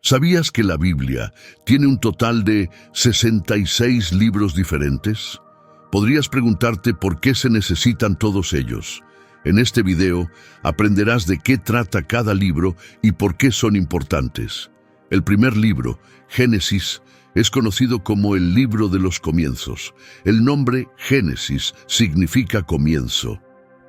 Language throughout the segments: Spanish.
¿Sabías que la Biblia tiene un total de 66 libros diferentes? Podrías preguntarte por qué se necesitan todos ellos. En este video aprenderás de qué trata cada libro y por qué son importantes. El primer libro, Génesis, es conocido como el libro de los comienzos. El nombre Génesis significa comienzo.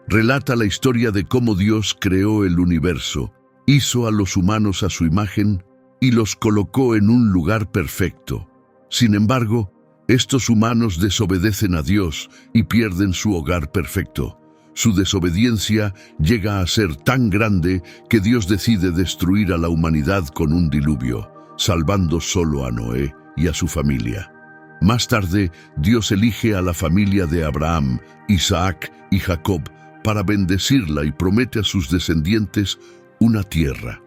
Relata la historia de cómo Dios creó el universo, hizo a los humanos a su imagen y los colocó en un lugar perfecto. Sin embargo, estos humanos desobedecen a Dios y pierden su hogar perfecto. Su desobediencia llega a ser tan grande que Dios decide destruir a la humanidad con un diluvio, salvando solo a Noé y a su familia. Más tarde, Dios elige a la familia de Abraham, Isaac y Jacob para bendecirla y promete a sus descendientes una tierra.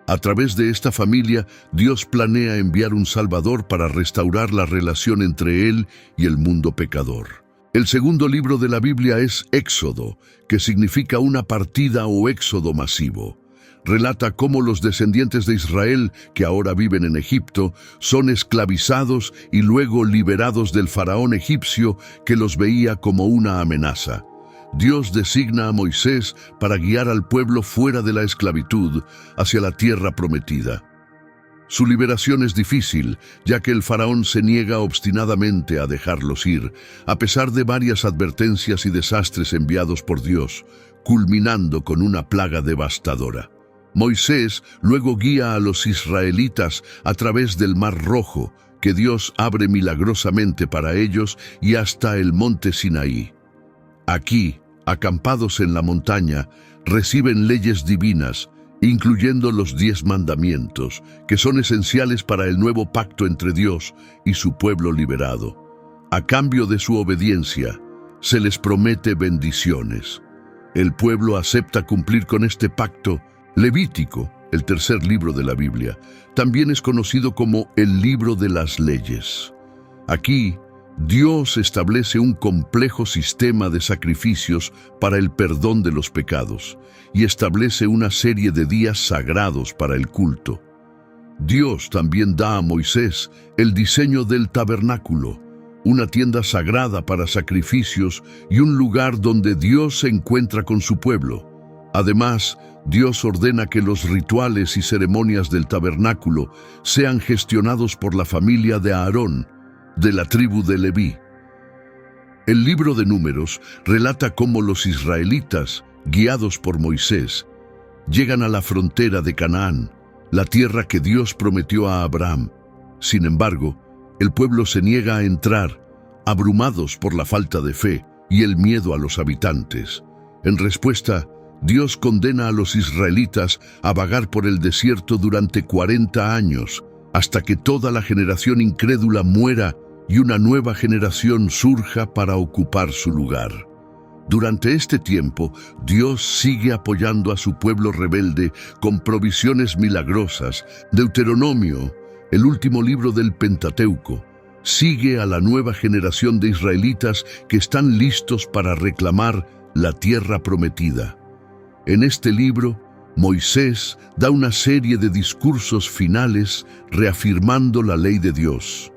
A través de esta familia, Dios planea enviar un Salvador para restaurar la relación entre Él y el mundo pecador. El segundo libro de la Biblia es Éxodo, que significa una partida o éxodo masivo. Relata cómo los descendientes de Israel, que ahora viven en Egipto, son esclavizados y luego liberados del faraón egipcio que los veía como una amenaza. Dios designa a Moisés para guiar al pueblo fuera de la esclavitud hacia la tierra prometida. Su liberación es difícil, ya que el faraón se niega obstinadamente a dejarlos ir, a pesar de varias advertencias y desastres enviados por Dios, culminando con una plaga devastadora. Moisés luego guía a los israelitas a través del Mar Rojo, que Dios abre milagrosamente para ellos y hasta el monte Sinaí. Aquí, acampados en la montaña, reciben leyes divinas, incluyendo los 10 mandamientos, que son esenciales para el nuevo pacto entre Dios y su pueblo liberado. A cambio de su obediencia, se les promete bendiciones. El pueblo acepta cumplir con este pacto. Levítico, el tercer libro de la Biblia, también es conocido como el libro de las leyes. Aquí, Dios establece un complejo sistema de sacrificios para el perdón de los pecados y establece una serie de días sagrados para el culto. Dios también da a Moisés el diseño del tabernáculo, una tienda sagrada para sacrificios y un lugar donde Dios se encuentra con su pueblo. Además, Dios ordena que los rituales y ceremonias del tabernáculo sean gestionados por la familia de Aarón, de la tribu de Leví. El libro de Números relata cómo los israelitas, guiados por Moisés, llegan a la frontera de Canaán, la tierra que Dios prometió a Abraham. Sin embargo, el pueblo se niega a entrar, abrumados por la falta de fe y el miedo a los habitantes. En respuesta, Dios condena a los israelitas a vagar por el desierto durante 40 años, hasta que toda la generación incrédula muera y una nueva generación surja para ocupar su lugar. Durante este tiempo, Dios sigue apoyando a su pueblo rebelde con provisiones milagrosas. Deuteronomio, el último libro del Pentateuco, sigue a la nueva generación de israelitas que están listos para reclamar la tierra prometida. En este libro, Moisés da una serie de discursos finales reafirmando la ley de Dios.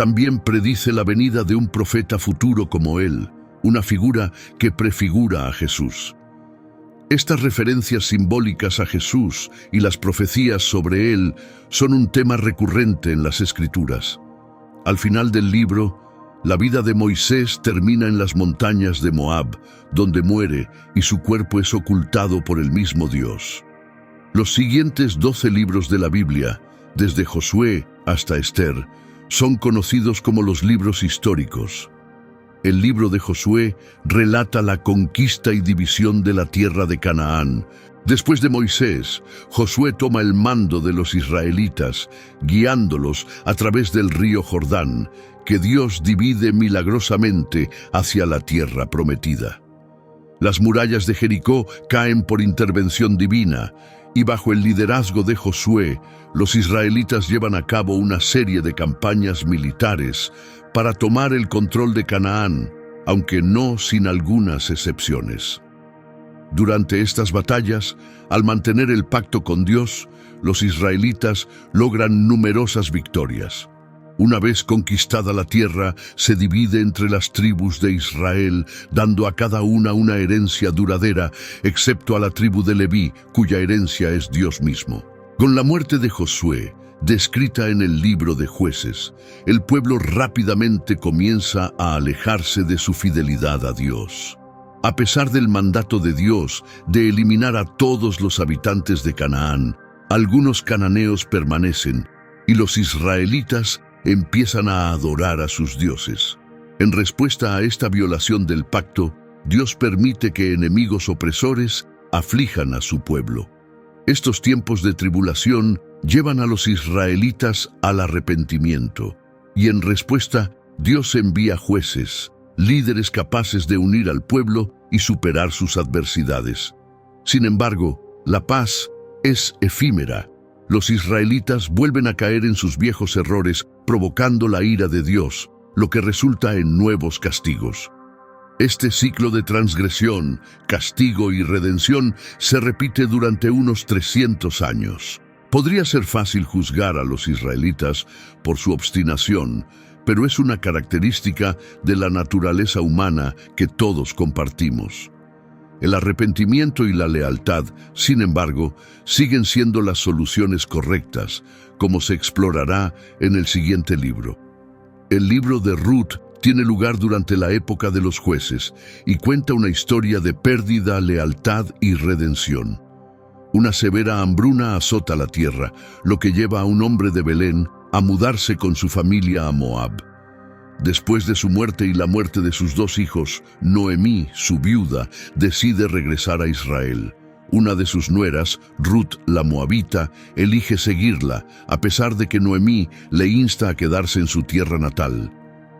También predice la venida de un profeta futuro como él, una figura que prefigura a Jesús. Estas referencias simbólicas a Jesús y las profecías sobre él son un tema recurrente en las Escrituras. Al final del libro, la vida de Moisés termina en las montañas de Moab, donde muere y su cuerpo es ocultado por el mismo Dios. Los siguientes 12 libros de la Biblia, desde Josué hasta Esther, son conocidos como los libros históricos. El libro de Josué relata la conquista y división de la tierra de Canaán. Después de Moisés, Josué toma el mando de los israelitas, guiándolos a través del río Jordán, que Dios divide milagrosamente hacia la tierra prometida. Las murallas de Jericó caen por intervención divina, y bajo el liderazgo de Josué, los israelitas llevan a cabo una serie de campañas militares para tomar el control de Canaán, aunque no sin algunas excepciones. Durante estas batallas, al mantener el pacto con Dios, los israelitas logran numerosas victorias. Una vez conquistada la tierra, se divide entre las tribus de Israel, dando a cada una herencia duradera, excepto a la tribu de Leví, cuya herencia es Dios mismo. Con la muerte de Josué, descrita en el libro de Jueces, el pueblo rápidamente comienza a alejarse de su fidelidad a Dios. A pesar del mandato de Dios de eliminar a todos los habitantes de Canaán, algunos cananeos permanecen y los israelitas empiezan a adorar a sus dioses. En respuesta a esta violación del pacto, Dios permite que enemigos opresores aflijan a su pueblo. Estos tiempos de tribulación llevan a los israelitas al arrepentimiento, y en respuesta, Dios envía jueces, líderes capaces de unir al pueblo y superar sus adversidades. Sin embargo, la paz es efímera. Los israelitas vuelven a caer en sus viejos errores, provocando la ira de Dios, lo que resulta en nuevos castigos. Este ciclo de transgresión, castigo y redención se repite durante unos 300 años. Podría ser fácil juzgar a los israelitas por su obstinación, pero es una característica de la naturaleza humana que todos compartimos. El arrepentimiento y la lealtad, sin embargo, siguen siendo las soluciones correctas, como se explorará en el siguiente libro. El libro de Ruth tiene lugar durante la época de los jueces y cuenta una historia de pérdida, lealtad y redención. Una severa hambruna azota la tierra, lo que lleva a un hombre de Belén a mudarse con su familia a Moab. Después de su muerte y la muerte de sus dos hijos, Noemí, su viuda, decide regresar a Israel. Una de sus nueras, Ruth la moabita, elige seguirla, a pesar de que Noemí le insta a quedarse en su tierra natal.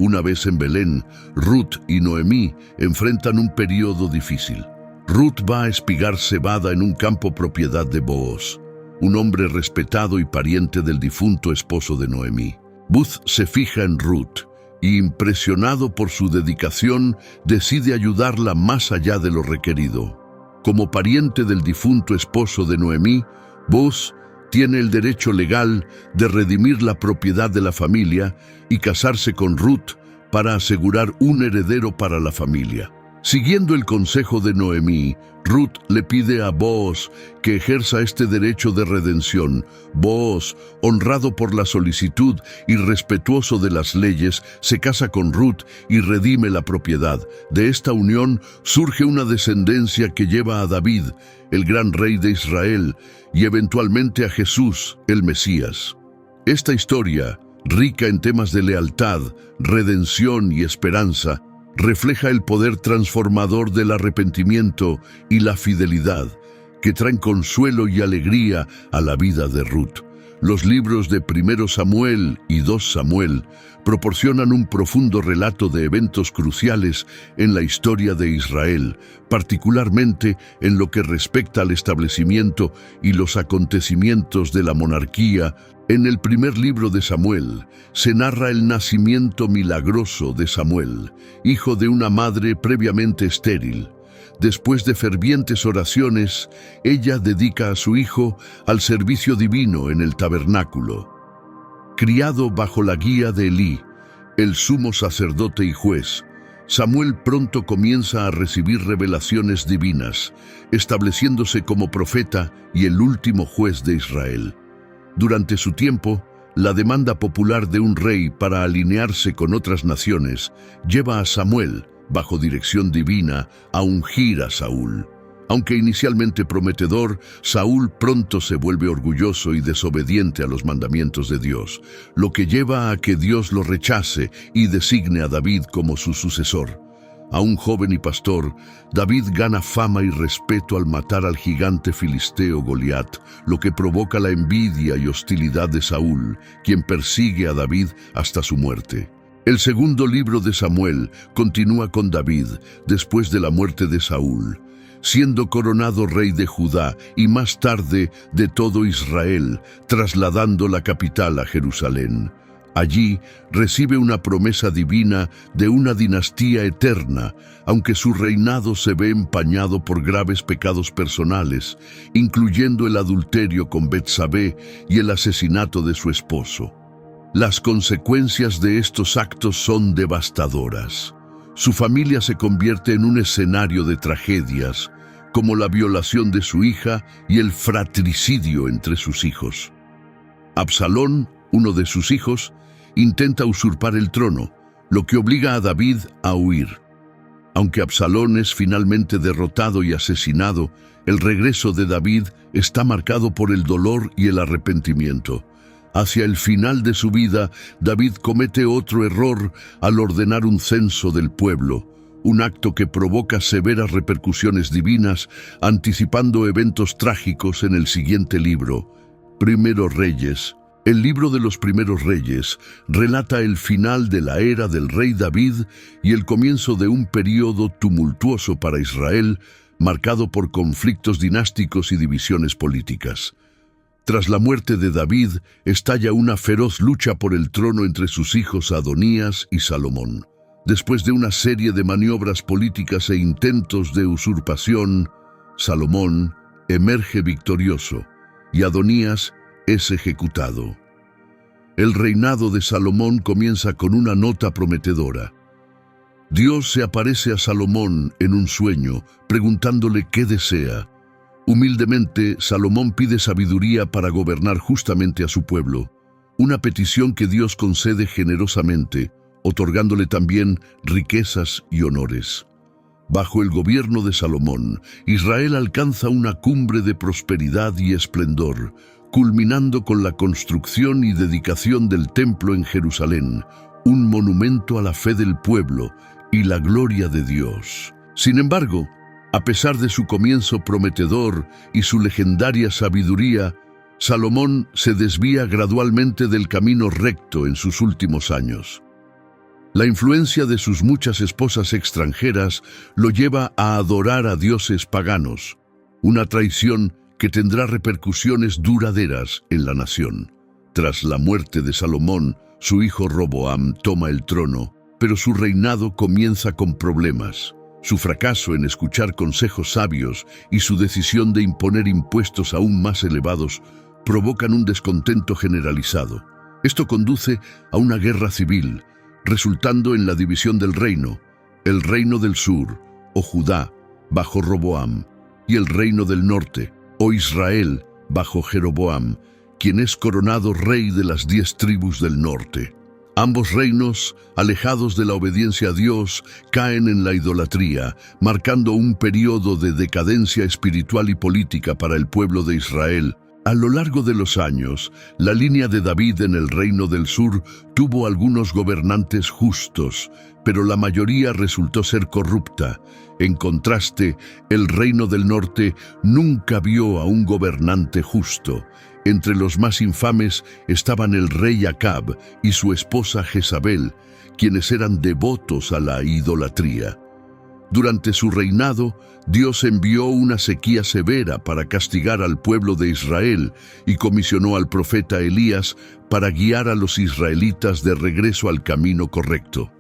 Una vez en Belén, Ruth y Noemí enfrentan un periodo difícil. Ruth va a espigar cebada en un campo propiedad de Booz, un hombre respetado y pariente del difunto esposo de Noemí. Booz se fija en Ruth y, impresionado por su dedicación, decide ayudarla más allá de lo requerido. Como pariente del difunto esposo de Noemí, Booz tiene el derecho legal de redimir la propiedad de la familia y casarse con Ruth para asegurar un heredero para la familia. Siguiendo el consejo de Noemí, Ruth le pide a Booz que ejerza este derecho de redención. Booz, honrado por la solicitud y respetuoso de las leyes, se casa con Ruth y redime la propiedad. De esta unión surge una descendencia que lleva a David, el gran rey de Israel, y eventualmente a Jesús, el Mesías. Esta historia, rica en temas de lealtad, redención y esperanza, refleja el poder transformador del arrepentimiento y la fidelidad, que traen consuelo y alegría a la vida de Ruth. Los libros de 1 Samuel y 2 Samuel proporcionan un profundo relato de eventos cruciales en la historia de Israel, particularmente en lo que respecta al establecimiento y los acontecimientos de la monarquía. En el primer libro de Samuel se narra el nacimiento milagroso de Samuel, hijo de una madre previamente estéril. Después de fervientes oraciones, ella dedica a su hijo al servicio divino en el tabernáculo. Criado bajo la guía de Elí, el sumo sacerdote y juez, Samuel pronto comienza a recibir revelaciones divinas, estableciéndose como profeta y el último juez de Israel. Durante su tiempo, la demanda popular de un rey para alinearse con otras naciones lleva a Samuel, bajo dirección divina, a ungir a Saúl. Aunque inicialmente prometedor, Saúl pronto se vuelve orgulloso y desobediente a los mandamientos de Dios, lo que lleva a que Dios lo rechace y designe a David como su sucesor. Aún joven y pastor, David gana fama y respeto al matar al gigante filisteo Goliat, lo que provoca la envidia y hostilidad de Saúl, quien persigue a David hasta su muerte. El segundo libro de Samuel continúa con David después de la muerte de Saúl, siendo coronado rey de Judá y más tarde de todo Israel, trasladando la capital a Jerusalén. Allí recibe una promesa divina de una dinastía eterna, aunque su reinado se ve empañado por graves pecados personales, incluyendo el adulterio con Betsabé y el asesinato de su esposo. Las consecuencias de estos actos son devastadoras. Su familia se convierte en un escenario de tragedias, como la violación de su hija y el fratricidio entre sus hijos. Absalón, uno de sus hijos, intenta usurpar el trono, lo que obliga a David a huir. Aunque Absalón es finalmente derrotado y asesinado, el regreso de David está marcado por el dolor y el arrepentimiento. Hacia el final de su vida, David comete otro error al ordenar un censo del pueblo, un acto que provoca severas repercusiones divinas, anticipando eventos trágicos en el siguiente libro, Primeros Reyes. El libro de los Primeros Reyes relata el final de la era del rey David y el comienzo de un período tumultuoso para Israel, marcado por conflictos dinásticos y divisiones políticas. Tras la muerte de David, estalla una feroz lucha por el trono entre sus hijos Adonías y Salomón. Después de una serie de maniobras políticas e intentos de usurpación, Salomón emerge victorioso y Adonías es ejecutado. El reinado de Salomón comienza con una nota prometedora. Dios se aparece a Salomón en un sueño, preguntándole qué desea. Humildemente, Salomón pide sabiduría para gobernar justamente a su pueblo, una petición que Dios concede generosamente, otorgándole también riquezas y honores. Bajo el gobierno de Salomón, Israel alcanza una cumbre de prosperidad y esplendor, culminando con la construcción y dedicación del templo en Jerusalén, un monumento a la fe del pueblo y la gloria de Dios. Sin embargo, a pesar de su comienzo prometedor y su legendaria sabiduría, Salomón se desvía gradualmente del camino recto en sus últimos años. La influencia de sus muchas esposas extranjeras lo lleva a adorar a dioses paganos, una traición que tendrá repercusiones duraderas en la nación. Tras la muerte de Salomón, su hijo Roboam toma el trono, pero su reinado comienza con problemas. Su fracaso en escuchar consejos sabios y su decisión de imponer impuestos aún más elevados provocan un descontento generalizado. Esto conduce a una guerra civil, resultando en la división del reino, el reino del sur, o Judá, bajo Roboam, y el reino del norte, o Israel, bajo Jeroboam, quien es coronado rey de las 10 tribus del norte. Ambos reinos, alejados de la obediencia a Dios, caen en la idolatría, marcando un periodo de decadencia espiritual y política para el pueblo de Israel. A lo largo de los años, la línea de David en el reino del sur tuvo algunos gobernantes justos, pero la mayoría resultó ser corrupta. En contraste, el reino del norte nunca vio a un gobernante justo. Entre los más infames estaban el rey Acab y su esposa Jezabel, quienes eran devotos a la idolatría. Durante su reinado, Dios envió una sequía severa para castigar al pueblo de Israel y comisionó al profeta Elías para guiar a los israelitas de regreso al camino correcto.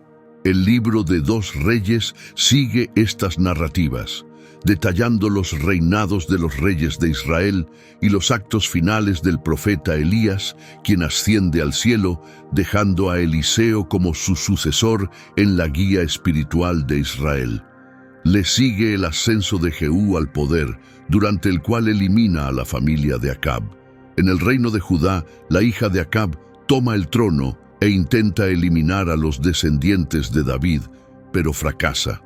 El libro de 2 Reyes sigue estas narrativas, detallando los reinados de los reyes de Israel y los actos finales del profeta Elías, quien asciende al cielo, dejando a Eliseo como su sucesor en la guía espiritual de Israel. Le sigue el ascenso de Jehú al poder, durante el cual elimina a la familia de Acab. En el reino de Judá, la hija de Acab toma el trono e intenta eliminar a los descendientes de David, pero fracasa.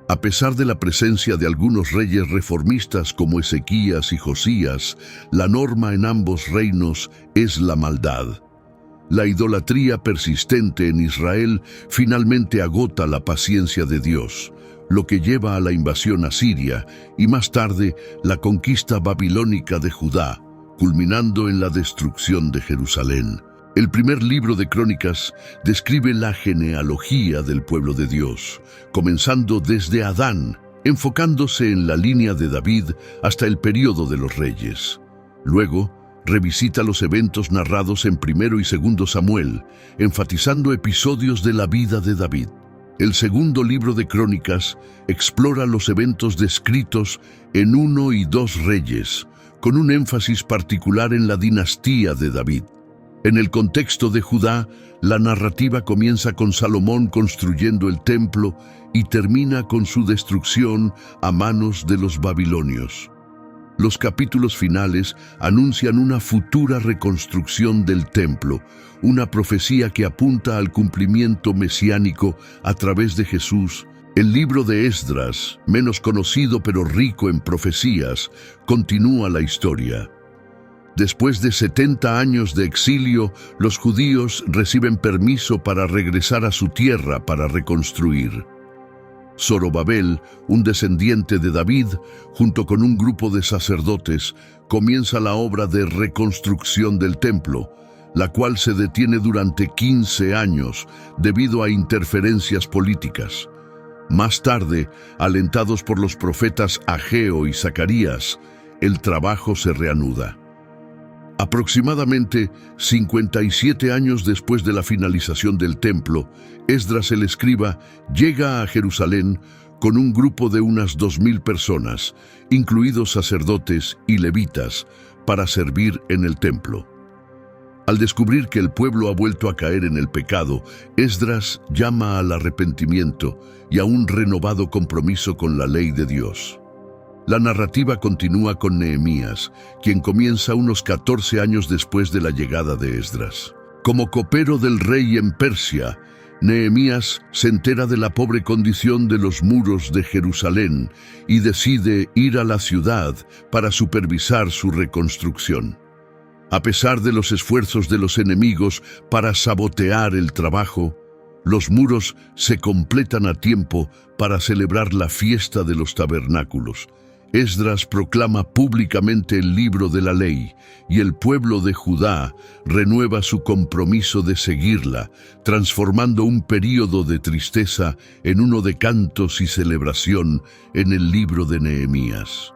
A pesar de la presencia de algunos reyes reformistas como Ezequías y Josías, la norma en ambos reinos es la maldad. La idolatría persistente en Israel finalmente agota la paciencia de Dios, lo que lleva a la invasión asiria y más tarde la conquista babilónica de Judá, culminando en la destrucción de Jerusalén. El primer libro de Crónicas describe la genealogía del pueblo de Dios, comenzando desde Adán, enfocándose en la línea de David hasta el período de los reyes. Luego, revisita los eventos narrados en Primero y Segundo Samuel, enfatizando episodios de la vida de David. El segundo libro de Crónicas explora los eventos descritos en 1 y 2 Reyes, con un énfasis particular en la dinastía de David. En el contexto de Judá, la narrativa comienza con Salomón construyendo el templo y termina con su destrucción a manos de los babilonios. Los capítulos finales anuncian una futura reconstrucción del templo, una profecía que apunta al cumplimiento mesiánico a través de Jesús. El libro de Esdras, menos conocido pero rico en profecías, continúa la historia. Después de 70 años de exilio, los judíos reciben permiso para regresar a su tierra para reconstruir. Zorobabel, un descendiente de David, junto con un grupo de sacerdotes, comienza la obra de reconstrucción del templo, la cual se detiene durante 15 años debido a interferencias políticas. Más tarde, alentados por los profetas Ageo y Zacarías, el trabajo se reanuda. Aproximadamente 57 años después de la finalización del templo, Esdras el escriba llega a Jerusalén con un grupo de unas 2000 personas, incluidos sacerdotes y levitas, para servir en el templo. Al descubrir que el pueblo ha vuelto a caer en el pecado, Esdras llama al arrepentimiento y a un renovado compromiso con la ley de Dios. La narrativa continúa con Nehemías, quien comienza unos 14 años después de la llegada de Esdras. Como copero del rey en Persia, Nehemías se entera de la pobre condición de los muros de Jerusalén y decide ir a la ciudad para supervisar su reconstrucción. A pesar de los esfuerzos de los enemigos para sabotear el trabajo, los muros se completan a tiempo para celebrar la fiesta de los tabernáculos. Esdras proclama públicamente el libro de la ley y el pueblo de Judá renueva su compromiso de seguirla, transformando un período de tristeza en uno de cantos y celebración en el libro de Nehemías.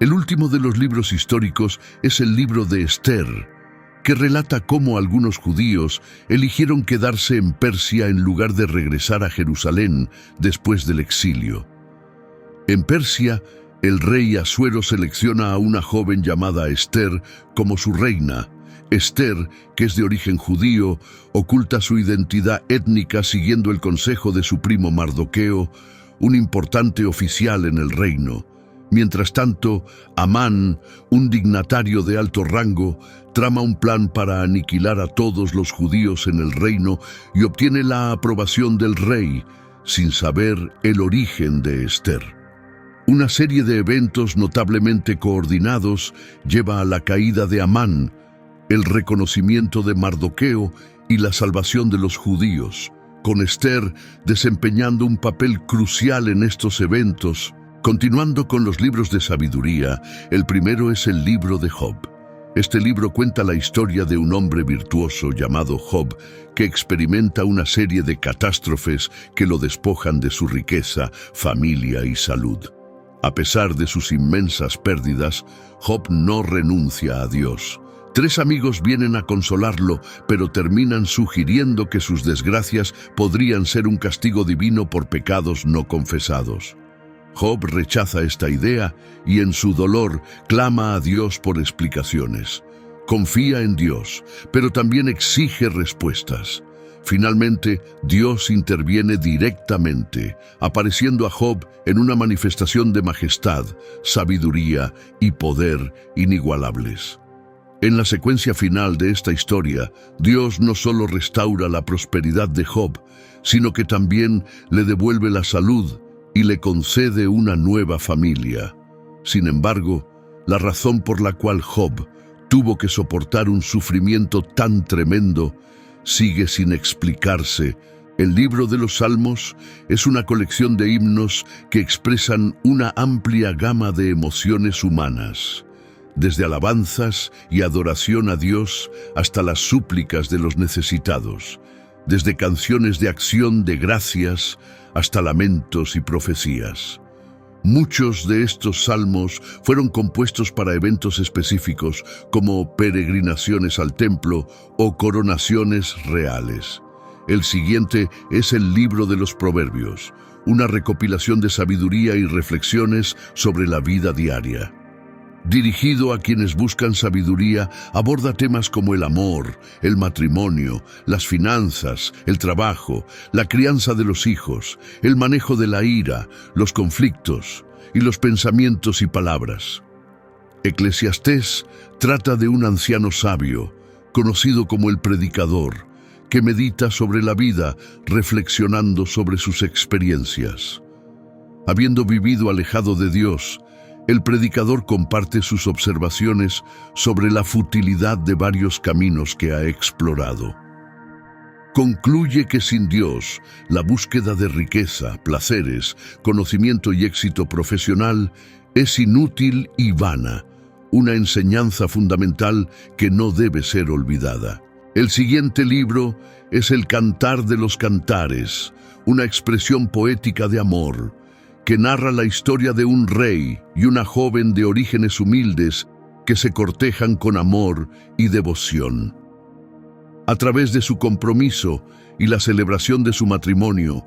El último de los libros históricos es el libro de Esther, que relata cómo algunos judíos eligieron quedarse en Persia en lugar de regresar a Jerusalén después del exilio. En Persia, el rey Asuero selecciona a una joven llamada Esther como su reina. Esther, que es de origen judío, oculta su identidad étnica siguiendo el consejo de su primo Mardoqueo, un importante oficial en el reino. Mientras tanto, Amán, un dignatario de alto rango, trama un plan para aniquilar a todos los judíos en el reino y obtiene la aprobación del rey, sin saber el origen de Esther. Una serie de eventos notablemente coordinados lleva a la caída de Amán, el reconocimiento de Mardoqueo y la salvación de los judíos, con Esther desempeñando un papel crucial en estos eventos. Continuando con los libros de sabiduría, el primero es el libro de Job. Este libro cuenta la historia de un hombre virtuoso llamado Job que experimenta una serie de catástrofes que lo despojan de su riqueza, familia y salud. A pesar de sus inmensas pérdidas, Job no renuncia a Dios. 3 amigos vienen a consolarlo, pero terminan sugiriendo que sus desgracias podrían ser un castigo divino por pecados no confesados. Job rechaza esta idea y en su dolor clama a Dios por explicaciones. Confía en Dios, pero también exige respuestas. Finalmente, Dios interviene directamente, apareciendo a Job en una manifestación de majestad, sabiduría y poder inigualables. En la secuencia final de esta historia, Dios no solo restaura la prosperidad de Job, sino que también le devuelve la salud y le concede una nueva familia. Sin embargo, la razón por la cual Job tuvo que soportar un sufrimiento tan tremendo sigue sin explicarse. El libro de los Salmos es una colección de himnos que expresan una amplia gama de emociones humanas, desde alabanzas y adoración a Dios hasta las súplicas de los necesitados, desde canciones de acción de gracias hasta lamentos y profecías. Muchos de estos salmos fueron compuestos para eventos específicos, como peregrinaciones al templo o coronaciones reales. El siguiente es el libro de los Proverbios, una recopilación de sabiduría y reflexiones sobre la vida diaria. Dirigido a quienes buscan sabiduría, aborda temas como el amor, el matrimonio, las finanzas, el trabajo, la crianza de los hijos, el manejo de la ira, los conflictos y los pensamientos y palabras. Eclesiastés trata de un anciano sabio, conocido como el predicador, que medita sobre la vida, reflexionando sobre sus experiencias. Habiendo vivido alejado de Dios, el predicador comparte sus observaciones sobre la futilidad de varios caminos que ha explorado. Concluye que sin Dios, la búsqueda de riqueza, placeres, conocimiento y éxito profesional es inútil y vana, una enseñanza fundamental que no debe ser olvidada. El siguiente libro es el Cantar de los Cantares, una expresión poética de amor, que narra la historia de un rey y una joven de orígenes humildes que se cortejan con amor y devoción. A través de su compromiso y la celebración de su matrimonio,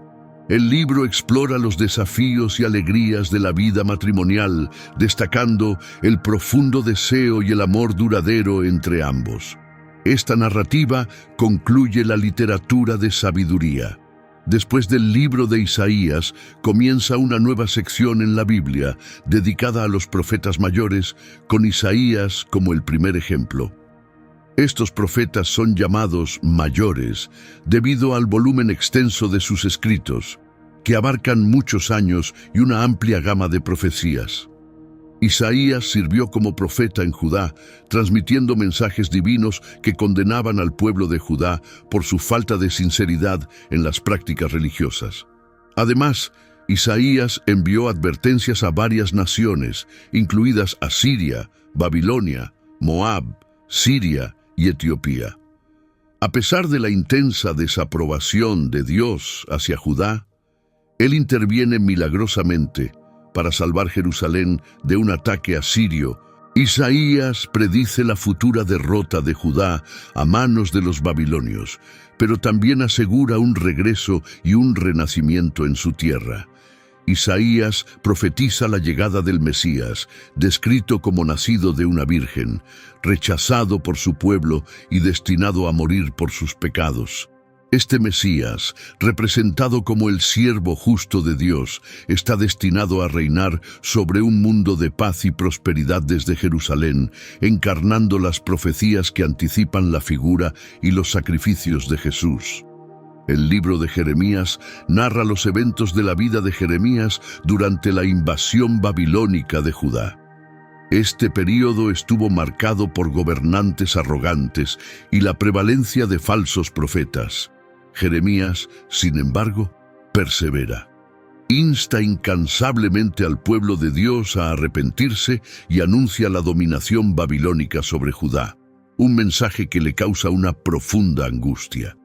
el libro explora los desafíos y alegrías de la vida matrimonial, destacando el profundo deseo y el amor duradero entre ambos. Esta narrativa concluye la literatura de sabiduría. Después del libro de Isaías, comienza una nueva sección en la Biblia, dedicada a los profetas mayores, con Isaías como el primer ejemplo. Estos profetas son llamados mayores debido al volumen extenso de sus escritos, que abarcan muchos años y una amplia gama de profecías. Isaías sirvió como profeta en Judá, transmitiendo mensajes divinos que condenaban al pueblo de Judá por su falta de sinceridad en las prácticas religiosas. Además, Isaías envió advertencias a varias naciones, incluidas Asiria, Babilonia, Moab, Siria y Etiopía. A pesar de la intensa desaprobación de Dios hacia Judá, Él interviene milagrosamente para salvar Jerusalén de un ataque asirio. Isaías predice la futura derrota de Judá a manos de los babilonios, pero también asegura un regreso y un renacimiento en su tierra. Isaías profetiza la llegada del Mesías, descrito como nacido de una virgen, rechazado por su pueblo y destinado a morir por sus pecados. Este Mesías, representado como el siervo justo de Dios, está destinado a reinar sobre un mundo de paz y prosperidad desde Jerusalén, encarnando las profecías que anticipan la figura y los sacrificios de Jesús. El libro de Jeremías narra los eventos de la vida de Jeremías durante la invasión babilónica de Judá. Este período estuvo marcado por gobernantes arrogantes y la prevalencia de falsos profetas. Jeremías, sin embargo, persevera. Insta incansablemente al pueblo de Dios a arrepentirse y anuncia la dominación babilónica sobre Judá, un mensaje que le causa una profunda angustia.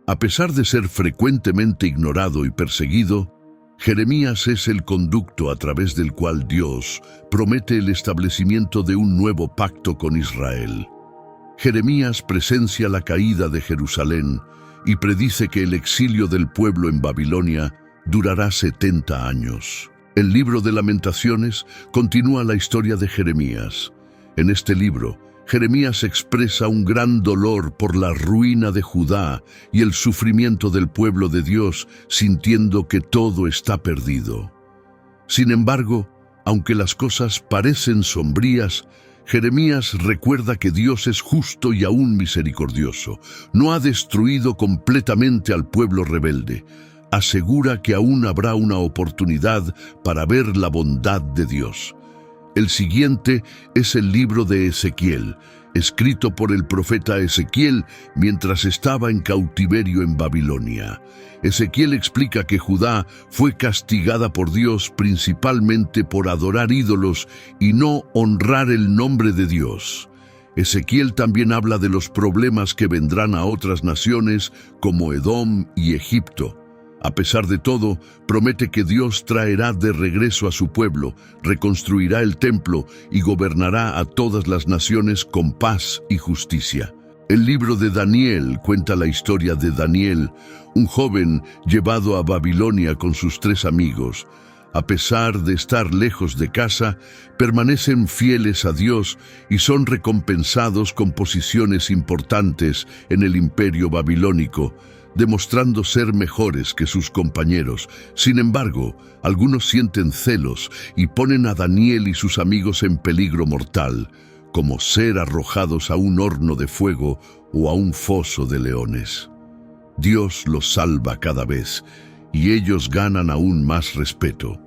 A pesar de ser frecuentemente ignorado y perseguido, Jeremías es el conducto a través del cual Dios promete el establecimiento de un nuevo pacto con Israel. Jeremías presencia la caída de Jerusalén y predice que el exilio del pueblo en Babilonia durará 70 años. El libro de Lamentaciones continúa la historia de Jeremías. En este libro, Jeremías expresa un gran dolor por la ruina de Judá y el sufrimiento del pueblo de Dios, sintiendo que todo está perdido. Sin embargo, aunque las cosas parecen sombrías, Jeremías recuerda que Dios es justo y aún misericordioso. No ha destruido completamente al pueblo rebelde. Asegura que aún habrá una oportunidad para ver la bondad de Dios. El siguiente es el libro de Ezequiel, escrito por el profeta Ezequiel mientras estaba en cautiverio en Babilonia. Ezequiel explica que Judá fue castigada por Dios principalmente por adorar ídolos y no honrar el nombre de Dios. Ezequiel también habla de los problemas que vendrán a otras naciones como Edom y Egipto. A pesar de todo, promete que Dios traerá de regreso a su pueblo, reconstruirá el templo y gobernará a todas las naciones con paz y justicia. El libro de Daniel cuenta la historia de Daniel, un joven llevado a Babilonia con sus 3 amigos. A pesar de estar lejos de casa, permanecen fieles a Dios y son recompensados con posiciones importantes en el imperio babilónico, demostrando ser mejores que sus compañeros. Sin embargo, algunos sienten celos y ponen a Daniel y sus amigos en peligro mortal, como ser arrojados a un horno de fuego o a un foso de leones. Dios los salva cada vez, y ellos ganan aún más respeto.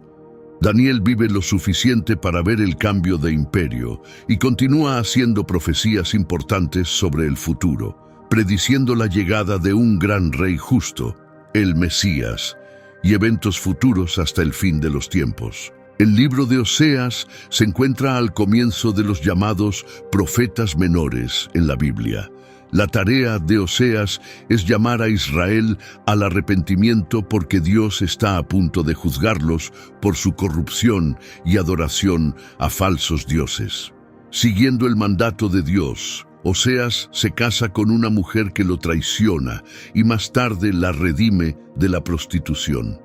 Daniel vive lo suficiente para ver el cambio de imperio y continúa haciendo profecías importantes sobre el futuro, prediciendo la llegada de un gran rey justo, el Mesías, y eventos futuros hasta el fin de los tiempos. El libro de Oseas se encuentra al comienzo de los llamados profetas menores en la Biblia. La tarea de Oseas es llamar a Israel al arrepentimiento porque Dios está a punto de juzgarlos por su corrupción y adoración a falsos dioses. Siguiendo el mandato de Dios, Oseas se casa con una mujer que lo traiciona y más tarde la redime de la prostitución.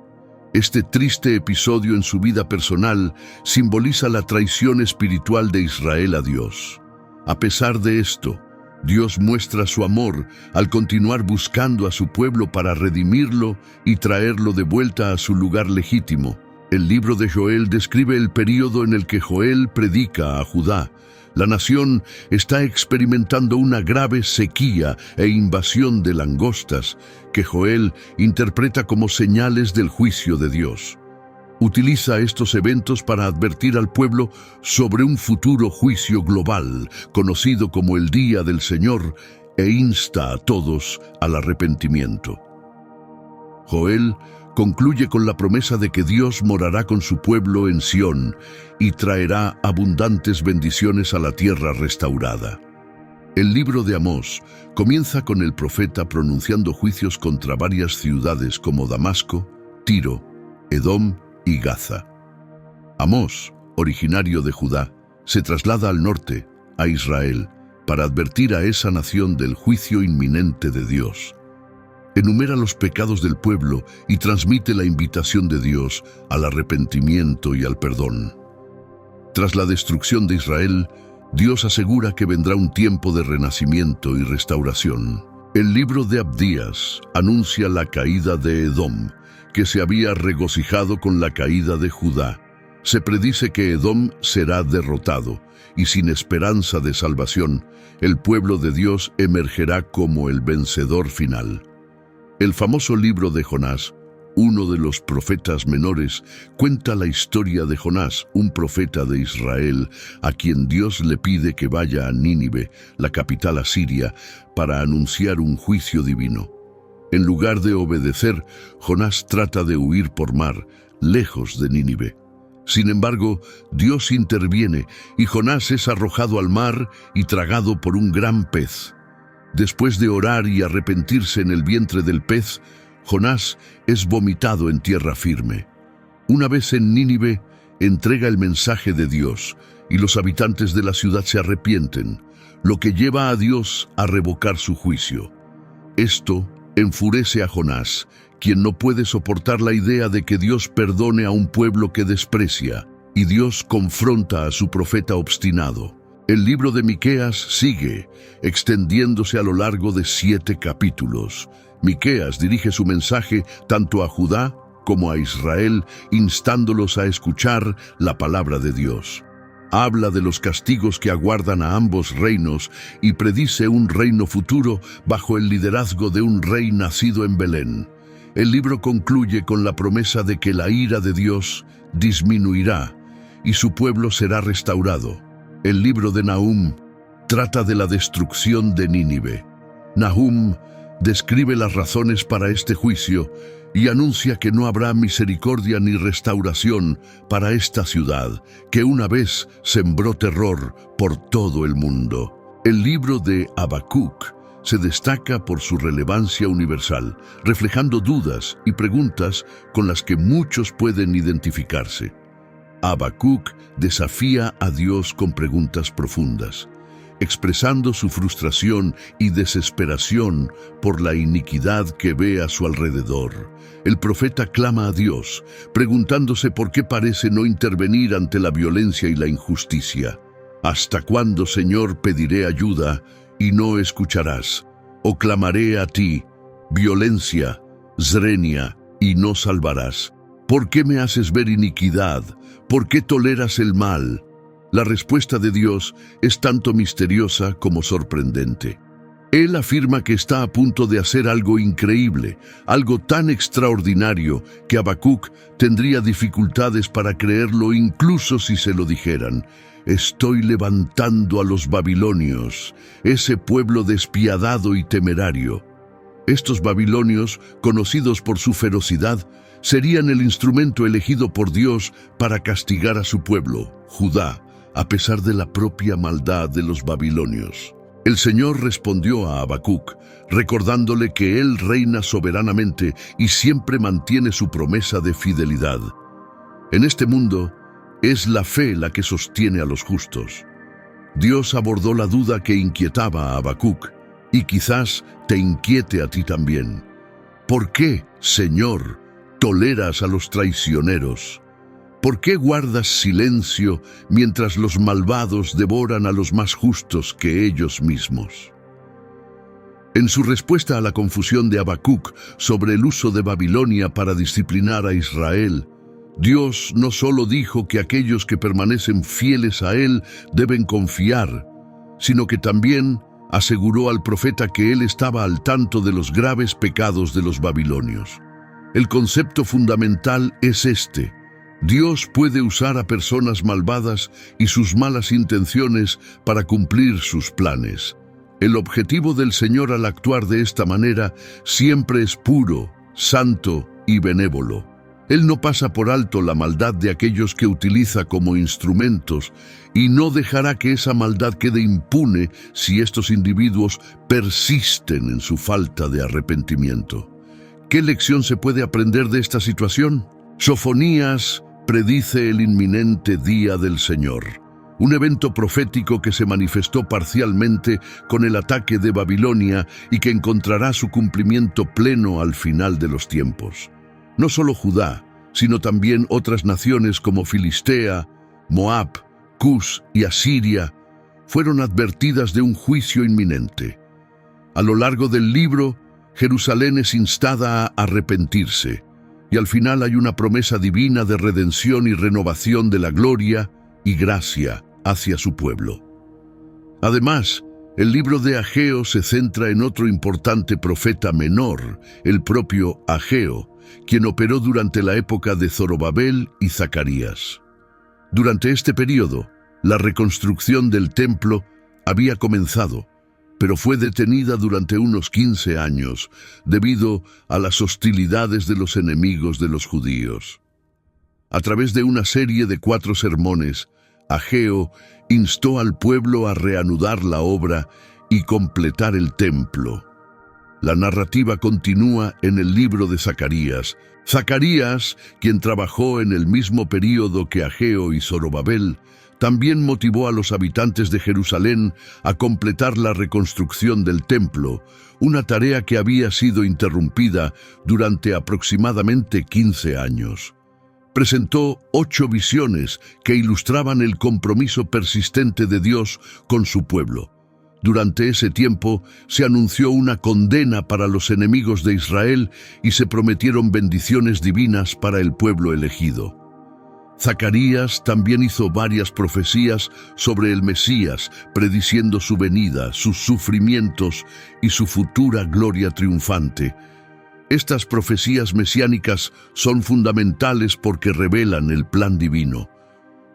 Este triste episodio en su vida personal simboliza la traición espiritual de Israel a Dios. A pesar de esto, Dios muestra su amor al continuar buscando a su pueblo para redimirlo y traerlo de vuelta a su lugar legítimo. El libro de Joel describe el período en el que Joel predica a Judá. La nación está experimentando una grave sequía e invasión de langostas que Joel interpreta como señales del juicio de Dios. Utiliza estos eventos para advertir al pueblo sobre un futuro juicio global, conocido como el Día del Señor, e insta a todos al arrepentimiento. Joel concluye con la promesa de que Dios morará con su pueblo en Sión y traerá abundantes bendiciones a la tierra restaurada. El libro de Amós comienza con el profeta pronunciando juicios contra varias ciudades como Damasco, Tiro, Edom y Gaza. Amós, originario de Judá, se traslada al norte, a Israel, para advertir a esa nación del juicio inminente de Dios. Enumera los pecados del pueblo y transmite la invitación de Dios al arrepentimiento y al perdón. Tras la destrucción de Israel, Dios asegura que vendrá un tiempo de renacimiento y restauración. El libro de Abdías anuncia la caída de Edom, que se había regocijado con la caída de Judá. Se predice que Edom será derrotado, y sin esperanza de salvación, el pueblo de Dios emergerá como el vencedor final. El famoso libro de Jonás, uno de los profetas menores, cuenta la historia de Jonás, un profeta de Israel, a quien Dios le pide que vaya a Nínive, la capital asiria, para anunciar un juicio divino. En lugar de obedecer, Jonás trata de huir por mar, lejos de Nínive. Sin embargo, Dios interviene y Jonás es arrojado al mar y tragado por un gran pez. Después de orar y arrepentirse en el vientre del pez, Jonás es vomitado en tierra firme. Una vez en Nínive, entrega el mensaje de Dios y los habitantes de la ciudad se arrepienten, lo que lleva a Dios a revocar su juicio. Esto enfurece a Jonás, quien no puede soportar la idea de que Dios perdone a un pueblo que desprecia, y Dios confronta a su profeta obstinado. El libro de Miqueas sigue, extendiéndose a lo largo de 7 capítulos. Miqueas dirige su mensaje tanto a Judá como a Israel, instándolos a escuchar la palabra de Dios. Habla de los castigos que aguardan a ambos reinos y predice un reino futuro bajo el liderazgo de un rey nacido en Belén. El libro concluye con la promesa de que la ira de Dios disminuirá y su pueblo será restaurado. El libro de Nahum trata de la destrucción de Nínive. Nahum describe las razones para este juicio y anuncia que no habrá misericordia ni restauración para esta ciudad, que una vez sembró terror por todo el mundo. El libro de Habacuc se destaca por su relevancia universal, reflejando dudas y preguntas con las que muchos pueden identificarse. Habacuc desafía a Dios con preguntas profundas, expresando su frustración y desesperación por la iniquidad que ve a su alrededor. El profeta clama a Dios, preguntándose por qué parece no intervenir ante la violencia y la injusticia. ¿Hasta cuándo, Señor, pediré ayuda y no escucharás? ¿O clamaré a ti, violencia, zrenia, y no salvarás? ¿Por qué me haces ver iniquidad? ¿Por qué toleras el mal? La respuesta de Dios es tanto misteriosa como sorprendente. Él afirma que está a punto de hacer algo increíble, algo tan extraordinario que Habacuc tendría dificultades para creerlo incluso si se lo dijeran. Estoy levantando a los babilonios, ese pueblo despiadado y temerario. Estos babilonios, conocidos por su ferocidad, serían el instrumento elegido por Dios para castigar a su pueblo, Judá, a pesar de la propia maldad de los babilonios. El Señor respondió a Habacuc, recordándole que Él reina soberanamente y siempre mantiene su promesa de fidelidad. En este mundo, es la fe la que sostiene a los justos. Dios abordó la duda que inquietaba a Habacuc, y quizás te inquiete a ti también. ¿Por qué, Señor, toleras a los traicioneros? ¿Por qué guardas silencio mientras los malvados devoran a los más justos que ellos mismos? En su respuesta a la confusión de Habacuc sobre el uso de Babilonia para disciplinar a Israel, Dios no solo dijo que aquellos que permanecen fieles a Él deben confiar, sino que también aseguró al profeta que Él estaba al tanto de los graves pecados de los babilonios. El concepto fundamental es este: Dios puede usar a personas malvadas y sus malas intenciones para cumplir sus planes. El objetivo del Señor al actuar de esta manera siempre es puro, santo y benévolo. Él no pasa por alto la maldad de aquellos que utiliza como instrumentos y no dejará que esa maldad quede impune si estos individuos persisten en su falta de arrepentimiento. ¿Qué lección se puede aprender de esta situación? Sofonías predice el inminente día del Señor, un evento profético que se manifestó parcialmente con el ataque de Babilonia y que encontrará su cumplimiento pleno al final de los tiempos. No solo Judá, sino también otras naciones como Filistea, Moab, Cus y Asiria fueron advertidas de un juicio inminente. A lo largo del libro, Jerusalén es instada a arrepentirse, y al final hay una promesa divina de redención y renovación de la gloria y gracia hacia su pueblo. Además, el libro de Ageo se centra en otro importante profeta menor, el propio Ageo, quien operó durante la época de Zorobabel y Zacarías. Durante este período, la reconstrucción del templo había comenzado, pero fue detenida durante unos 15 años debido a las hostilidades de los enemigos de los judíos. A través de una serie de 4 sermones, Ageo instó al pueblo a reanudar la obra y completar el templo. La narrativa continúa en el libro de Zacarías. Zacarías, quien trabajó en el mismo período que Ageo y Zorobabel, también motivó a los habitantes de Jerusalén a completar la reconstrucción del templo, una tarea que había sido interrumpida durante aproximadamente 15 años. Presentó 8 visiones que ilustraban el compromiso persistente de Dios con su pueblo. Durante ese tiempo se anunció una condena para los enemigos de Israel y se prometieron bendiciones divinas para el pueblo elegido. Zacarías también hizo varias profecías sobre el Mesías, prediciendo su venida, sus sufrimientos y su futura gloria triunfante. Estas profecías mesiánicas son fundamentales porque revelan el plan divino.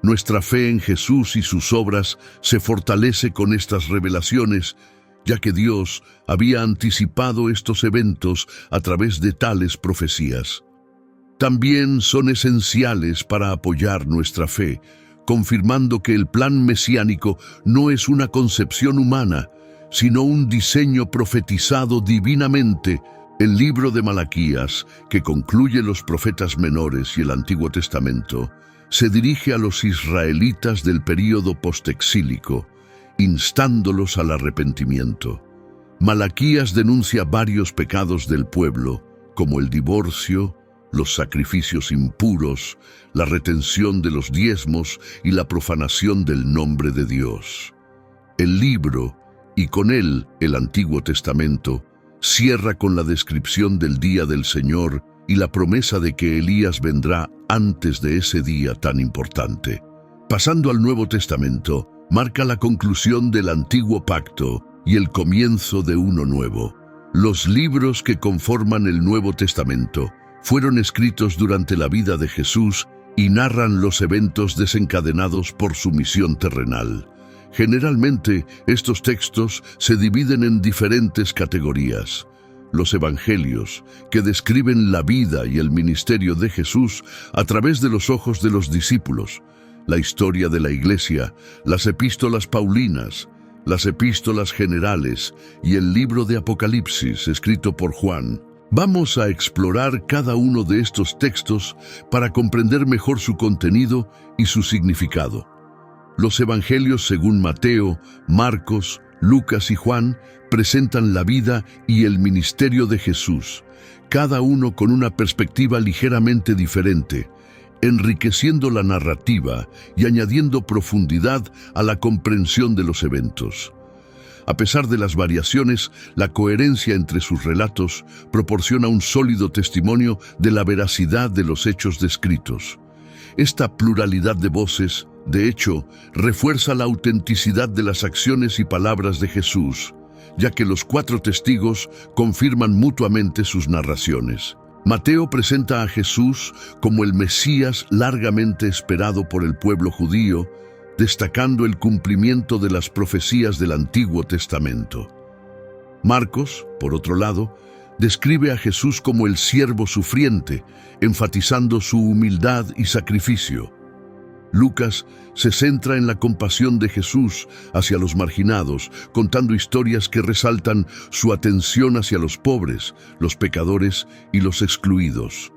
Nuestra fe en Jesús y sus obras se fortalece con estas revelaciones, ya que Dios había anticipado estos eventos a través de tales profecías. También son esenciales para apoyar nuestra fe, confirmando que el plan mesiánico no es una concepción humana, sino un diseño profetizado divinamente. El libro de Malaquías, que concluye los profetas menores y el Antiguo Testamento, se dirige a los israelitas del período postexílico, instándolos al arrepentimiento. Malaquías denuncia varios pecados del pueblo, como el divorcio, los sacrificios impuros, la retención de los diezmos y la profanación del nombre de Dios. El libro, y con él el Antiguo Testamento, cierra con la descripción del día del Señor y la promesa de que Elías vendrá antes de ese día tan importante. Pasando al Nuevo Testamento, marca la conclusión del Antiguo Pacto y el comienzo de uno nuevo. Los libros que conforman el Nuevo Testamento fueron escritos durante la vida de Jesús y narran los eventos desencadenados por su misión terrenal. Generalmente, estos textos se dividen en diferentes categorías. Los evangelios, que describen la vida y el ministerio de Jesús a través de los ojos de los discípulos. La historia de la Iglesia, las epístolas paulinas, las epístolas generales y el libro de Apocalipsis, escrito por Juan. Vamos a explorar cada uno de estos textos para comprender mejor su contenido y su significado. Los evangelios según Mateo, Marcos, Lucas y Juan presentan la vida y el ministerio de Jesús, cada uno con una perspectiva ligeramente diferente, enriqueciendo la narrativa y añadiendo profundidad a la comprensión de los eventos. A pesar de las variaciones, la coherencia entre sus relatos proporciona un sólido testimonio de la veracidad de los hechos descritos. Esta pluralidad de voces, de hecho, refuerza la autenticidad de las acciones y palabras de Jesús, ya que los 4 testigos confirman mutuamente sus narraciones. Mateo presenta a Jesús como el Mesías largamente esperado por el pueblo judío, destacando el cumplimiento de las profecías del Antiguo Testamento. Marcos, por otro lado, describe a Jesús como el siervo sufriente, enfatizando su humildad y sacrificio. Lucas se centra en la compasión de Jesús hacia los marginados, contando historias que resaltan su atención hacia los pobres, los pecadores y los excluidos.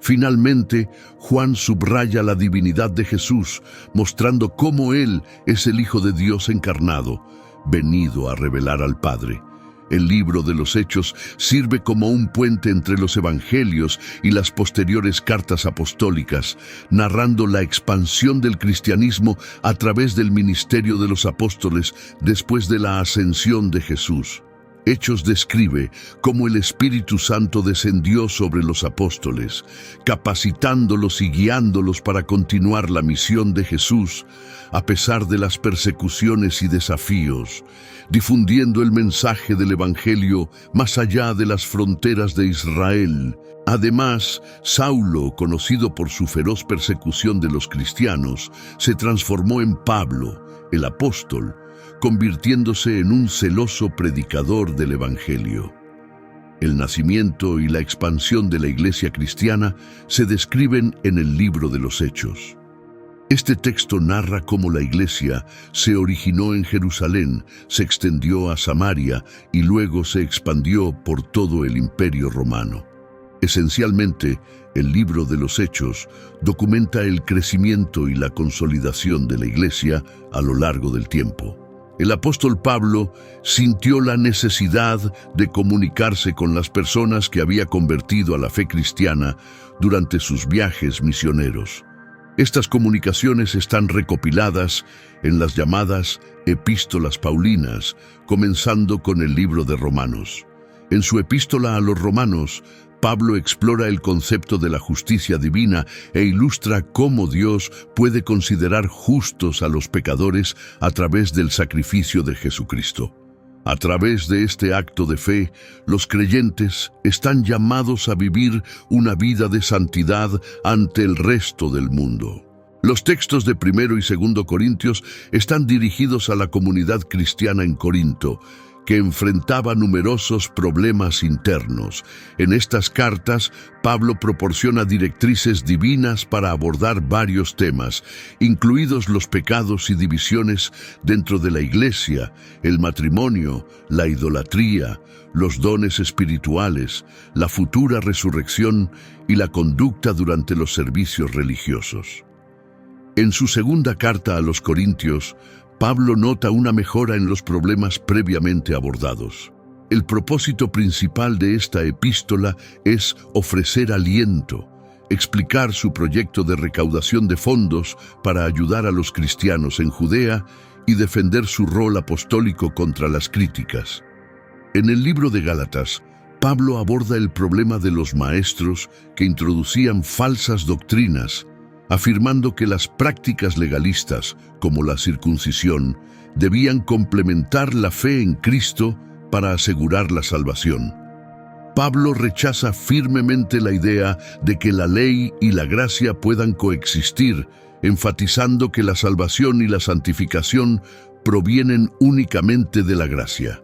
Finalmente, Juan subraya la divinidad de Jesús, mostrando cómo Él es el Hijo de Dios encarnado, venido a revelar al Padre. El libro de los Hechos sirve como un puente entre los evangelios y las posteriores cartas apostólicas, narrando la expansión del cristianismo a través del ministerio de los apóstoles después de la ascensión de Jesús. Hechos describe cómo el Espíritu Santo descendió sobre los apóstoles, capacitándolos y guiándolos para continuar la misión de Jesús, a pesar de las persecuciones y desafíos, difundiendo el mensaje del Evangelio más allá de las fronteras de Israel. Además, Saulo, conocido por su feroz persecución de los cristianos, se transformó en Pablo, el apóstol, convirtiéndose en un celoso predicador del Evangelio. El nacimiento y la expansión de la Iglesia cristiana se describen en el libro de los Hechos. Este texto narra cómo la Iglesia se originó en Jerusalén, se extendió a Samaria y luego se expandió por todo el Imperio Romano. Esencialmente, el libro de los Hechos documenta el crecimiento y la consolidación de la Iglesia a lo largo del tiempo. El apóstol Pablo sintió la necesidad de comunicarse con las personas que había convertido a la fe cristiana durante sus viajes misioneros. Estas comunicaciones están recopiladas en las llamadas epístolas paulinas, comenzando con el libro de Romanos. En su epístola a los Romanos, Pablo explora el concepto de la justicia divina e ilustra cómo Dios puede considerar justos a los pecadores a través del sacrificio de Jesucristo. A través de este acto de fe, los creyentes están llamados a vivir una vida de santidad ante el resto del mundo. Los textos de 1 y 2 Corintios están dirigidos a la comunidad cristiana en Corinto, que enfrentaba numerosos problemas internos. En estas cartas, Pablo proporciona directrices divinas para abordar varios temas, incluidos los pecados y divisiones dentro de la iglesia, el matrimonio, la idolatría, los dones espirituales, la futura resurrección y la conducta durante los servicios religiosos. En su segunda carta a los Corintios, Pablo nota una mejora en los problemas previamente abordados. El propósito principal de esta epístola es ofrecer aliento, explicar su proyecto de recaudación de fondos para ayudar a los cristianos en Judea y defender su rol apostólico contra las críticas. En el libro de Gálatas, Pablo aborda el problema de los maestros que introducían falsas doctrinas, afirmando que las prácticas legalistas, como la circuncisión, debían complementar la fe en Cristo para asegurar la salvación. Pablo rechaza firmemente la idea de que la ley y la gracia puedan coexistir, enfatizando que la salvación y la santificación provienen únicamente de la gracia.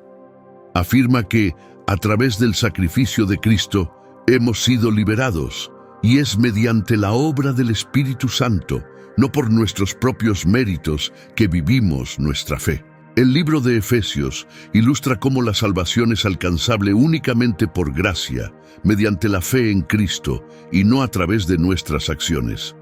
Afirma que, a través del sacrificio de Cristo, hemos sido liberados, y es mediante la obra del Espíritu Santo, no por nuestros propios méritos, que vivimos nuestra fe. El libro de Efesios ilustra cómo la salvación es alcanzable únicamente por gracia, mediante la fe en Cristo, y no a través de nuestras acciones.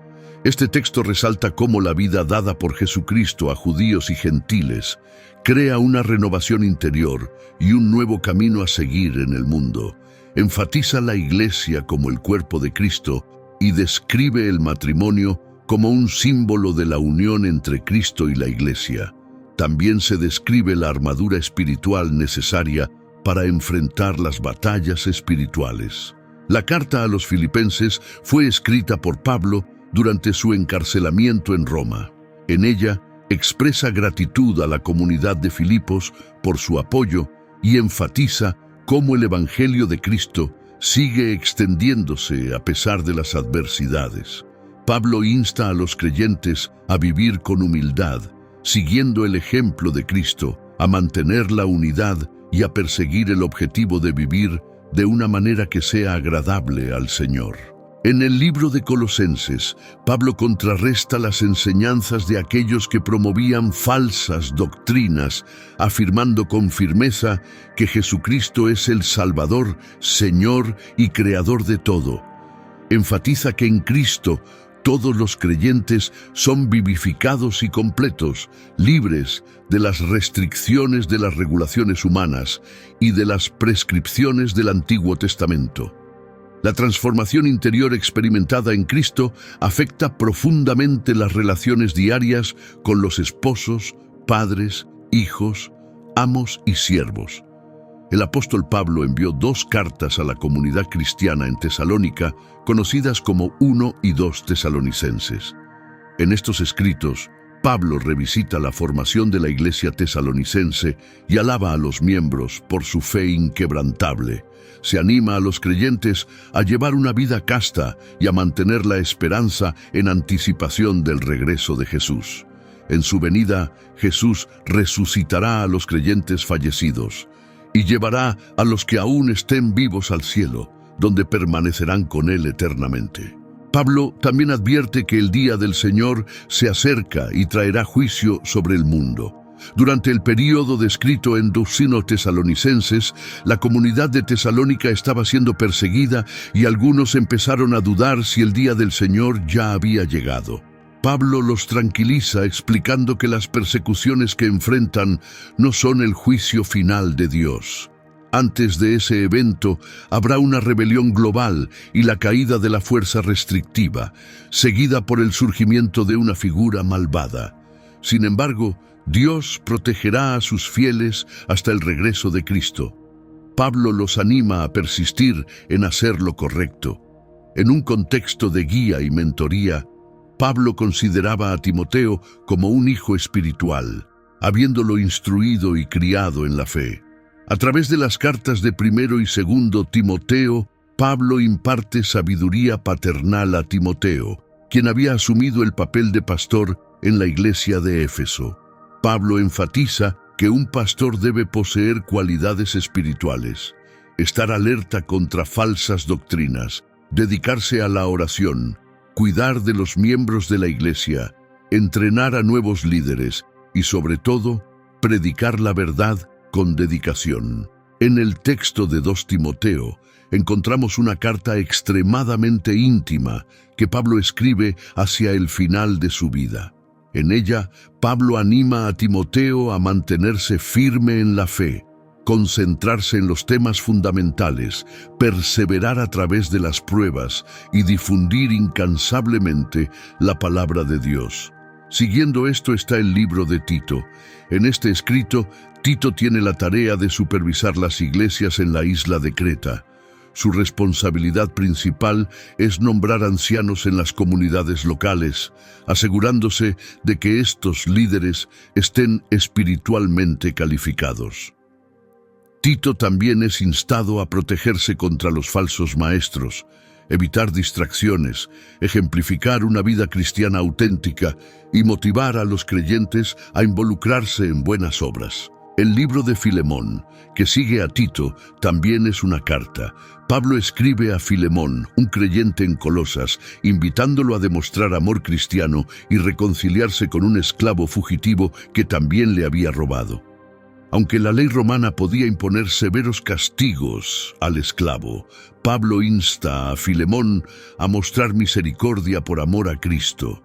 Este texto resalta cómo la vida dada por Jesucristo a judíos y gentiles crea una renovación interior y un nuevo camino a seguir en el mundo. Enfatiza la iglesia como el cuerpo de Cristo y describe el matrimonio como un símbolo de la unión entre Cristo y la iglesia. También se describe la armadura espiritual necesaria para enfrentar las batallas espirituales. La carta a los Filipenses fue escrita por Pablo durante su encarcelamiento en Roma. En ella, expresa gratitud a la comunidad de Filipos por su apoyo y enfatiza cómo el Evangelio de Cristo sigue extendiéndose a pesar de las adversidades. Pablo insta a los creyentes a vivir con humildad, siguiendo el ejemplo de Cristo, a mantener la unidad y a perseguir el objetivo de vivir de una manera que sea agradable al Señor. En el libro de Colosenses, Pablo contrarresta las enseñanzas de aquellos que promovían falsas doctrinas, afirmando con firmeza que Jesucristo es el Salvador, Señor y Creador de todo. Enfatiza que en Cristo todos los creyentes son vivificados y completos, libres de las restricciones de las regulaciones humanas y de las prescripciones del Antiguo Testamento. La transformación interior experimentada en Cristo afecta profundamente las relaciones diarias con los esposos, padres, hijos, amos y siervos. El apóstol Pablo envió 2 cartas a la comunidad cristiana en Tesalónica, conocidas como 1 y 2 Tesalonicenses. En estos escritos, Pablo revisita la formación de la iglesia tesalonicense y alaba a los miembros por su fe inquebrantable. Se anima a los creyentes a llevar una vida casta y a mantener la esperanza en anticipación del regreso de Jesús. En su venida, Jesús resucitará a los creyentes fallecidos y llevará a los que aún estén vivos al cielo, donde permanecerán con Él eternamente. Pablo también advierte que el día del Señor se acerca y traerá juicio sobre el mundo. Durante el período descrito en 2 Tesalonicenses, la comunidad de Tesalónica estaba siendo perseguida y algunos empezaron a dudar si el día del Señor ya había llegado. Pablo los tranquiliza explicando que las persecuciones que enfrentan no son el juicio final de Dios. Antes de ese evento habrá una rebelión global y la caída de la fuerza restrictiva, seguida por el surgimiento de una figura malvada. Sin embargo, Dios protegerá a sus fieles hasta el regreso de Cristo. Pablo los anima a persistir en hacer lo correcto. En un contexto de guía y mentoría, Pablo consideraba a Timoteo como un hijo espiritual, habiéndolo instruido y criado en la fe. A través de las cartas de 1 y 2 Timoteo, Pablo imparte sabiduría paternal a Timoteo, quien había asumido el papel de pastor en la iglesia de Éfeso. Pablo enfatiza que un pastor debe poseer cualidades espirituales, estar alerta contra falsas doctrinas, dedicarse a la oración, cuidar de los miembros de la iglesia, entrenar a nuevos líderes y, sobre todo, predicar la verdad con dedicación. En el texto de 2 Timoteo encontramos una carta extremadamente íntima que Pablo escribe hacia el final de su vida. En ella, Pablo anima a Timoteo a mantenerse firme en la fe, concentrarse en los temas fundamentales, perseverar a través de las pruebas y difundir incansablemente la palabra de Dios. Siguiendo esto está el libro de Tito. En este escrito, Tito tiene la tarea de supervisar las iglesias en la isla de Creta. Su responsabilidad principal es nombrar ancianos en las comunidades locales, asegurándose de que estos líderes estén espiritualmente calificados. Tito también es instado a protegerse contra los falsos maestros, evitar distracciones, ejemplificar una vida cristiana auténtica y motivar a los creyentes a involucrarse en buenas obras. El libro de Filemón, que sigue a Tito, también es una carta. Pablo escribe a Filemón, un creyente en Colosas, invitándolo a demostrar amor cristiano y reconciliarse con un esclavo fugitivo que también le había robado. Aunque la ley romana podía imponer severos castigos al esclavo, Pablo insta a Filemón a mostrar misericordia por amor a Cristo.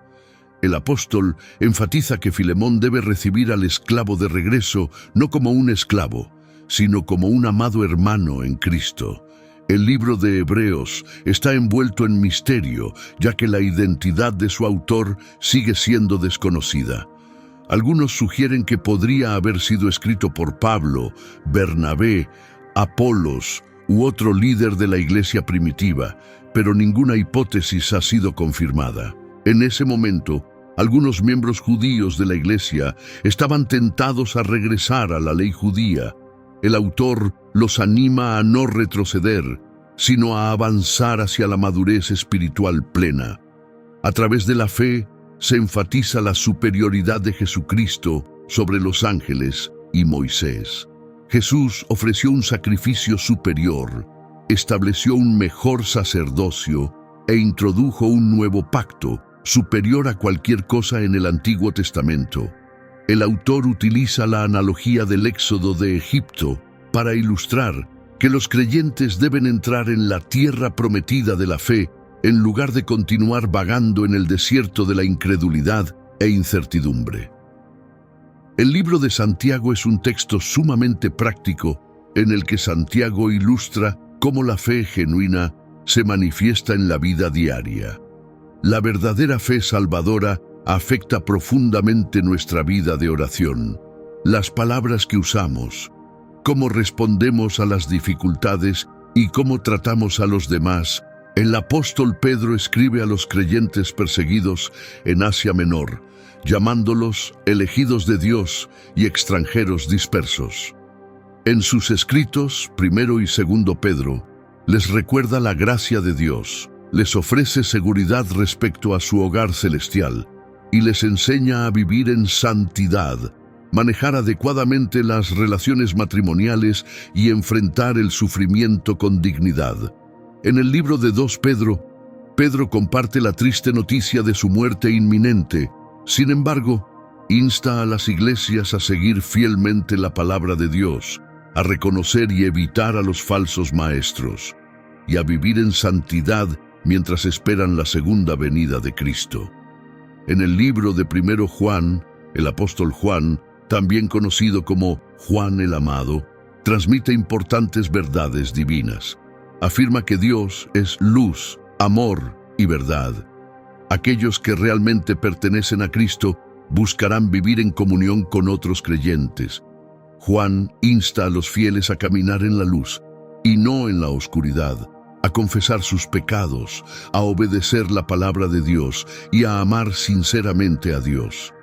El apóstol enfatiza que Filemón debe recibir al esclavo de regreso no como un esclavo, sino como un amado hermano en Cristo. El libro de Hebreos está envuelto en misterio, ya que la identidad de su autor sigue siendo desconocida. Algunos sugieren que podría haber sido escrito por Pablo, Bernabé, Apolos u otro líder de la iglesia primitiva, pero ninguna hipótesis ha sido confirmada. En ese momento, algunos miembros judíos de la iglesia estaban tentados a regresar a la ley judía. El autor los anima a no retroceder, sino a avanzar hacia la madurez espiritual plena. A través de la fe, se enfatiza la superioridad de Jesucristo sobre los ángeles y Moisés. Jesús ofreció un sacrificio superior, estableció un mejor sacerdocio e introdujo un nuevo pacto, superior a cualquier cosa en el Antiguo Testamento. El autor utiliza la analogía del éxodo de Egipto para ilustrar que los creyentes deben entrar en la tierra prometida de la fe en lugar de continuar vagando en el desierto de la incredulidad e incertidumbre. El libro de Santiago es un texto sumamente práctico en el que Santiago ilustra cómo la fe genuina se manifiesta en la vida diaria. La verdadera fe salvadora afecta profundamente nuestra vida de oración. Las palabras que usamos, cómo respondemos a las dificultades y cómo tratamos a los demás. El apóstol Pedro escribe a los creyentes perseguidos en Asia Menor, llamándolos elegidos de Dios y extranjeros dispersos. En sus escritos, 1 y 2 Pedro, les recuerda la gracia de Dios, les ofrece seguridad respecto a su hogar celestial y les enseña a vivir en santidad, manejar adecuadamente las relaciones matrimoniales y enfrentar el sufrimiento con dignidad. En el libro de 2 Pedro, Pedro comparte la triste noticia de su muerte inminente. Sin embargo, insta a las iglesias a seguir fielmente la palabra de Dios, a reconocer y evitar a los falsos maestros, y a vivir en santidad mientras esperan la segunda venida de Cristo. En el libro de 1 Juan, el apóstol Juan, también conocido como Juan el Amado, transmite importantes verdades divinas. Afirma que Dios es luz, amor y verdad. Aquellos que realmente pertenecen a Cristo buscarán vivir en comunión con otros creyentes. Juan insta a los fieles a caminar en la luz y no en la oscuridad, a confesar sus pecados, a obedecer la palabra de Dios y a amar sinceramente a Dios.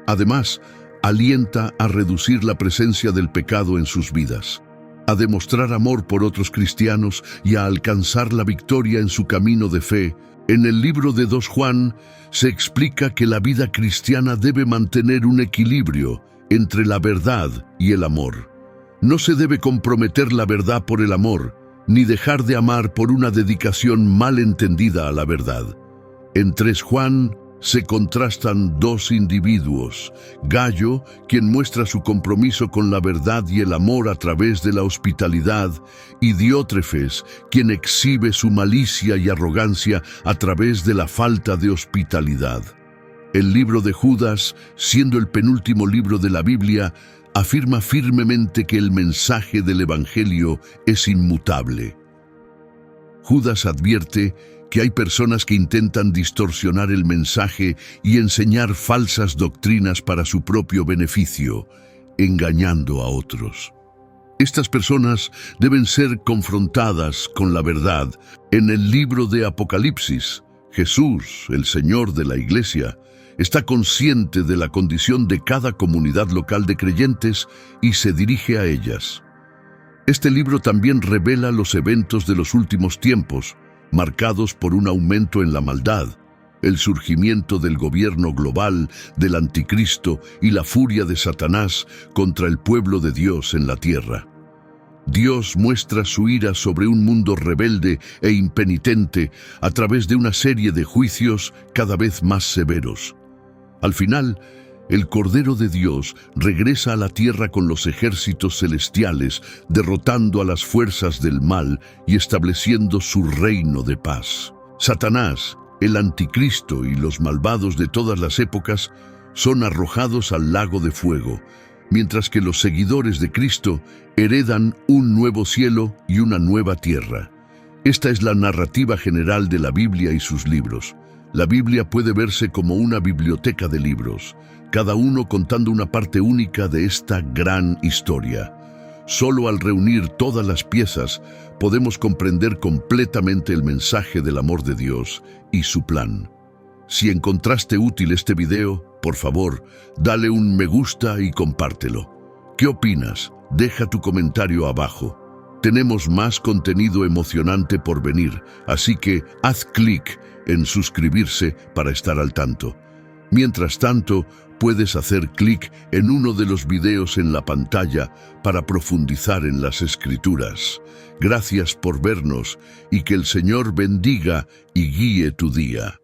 Además, alienta a reducir la presencia del pecado en sus vidas, a demostrar amor por otros cristianos y a alcanzar la victoria en su camino de fe. En el libro de 2 Juan se explica que la vida cristiana debe mantener un equilibrio entre la verdad y el amor. No se debe comprometer la verdad por el amor, ni dejar de amar por una dedicación mal entendida a la verdad. En 3 Juan se contrastan dos individuos: Gayo, quien muestra su compromiso con la verdad y el amor a través de la hospitalidad, y Diótrefes, quien exhibe su malicia y arrogancia a través de la falta de hospitalidad. El libro de Judas, siendo el penúltimo libro de la Biblia, afirma firmemente que el mensaje del Evangelio es inmutable. Judas advierte que hay personas que intentan distorsionar el mensaje y enseñar falsas doctrinas para su propio beneficio, engañando a otros. Estas personas deben ser confrontadas con la verdad. En el libro de Apocalipsis, Jesús, el Señor de la Iglesia, está consciente de la condición de cada comunidad local de creyentes y se dirige a ellas. Este libro también revela los eventos de los últimos tiempos, marcados por un aumento en la maldad, el surgimiento del gobierno global, del anticristo y la furia de Satanás contra el pueblo de Dios en la tierra. Dios muestra su ira sobre un mundo rebelde e impenitente a través de una serie de juicios cada vez más severos. Al final, el Cordero de Dios regresa a la tierra con los ejércitos celestiales, derrotando a las fuerzas del mal y estableciendo su reino de paz. Satanás, el anticristo y los malvados de todas las épocas son arrojados al lago de fuego, mientras que los seguidores de Cristo heredan un nuevo cielo y una nueva tierra. Esta es la narrativa general de la Biblia y sus libros. La Biblia puede verse como una biblioteca de libros, cada uno contando una parte única de esta gran historia. Solo al reunir todas las piezas podemos comprender completamente el mensaje del amor de Dios y su plan. Si encontraste útil este video, por favor, dale un me gusta y compártelo. ¿Qué opinas? Deja tu comentario abajo. Tenemos más contenido emocionante por venir, así que haz clic en suscribirse para estar al tanto. Mientras tanto, puedes hacer clic en uno de los videos en la pantalla para profundizar en las Escrituras. Gracias por vernos y que el Señor bendiga y guíe tu día.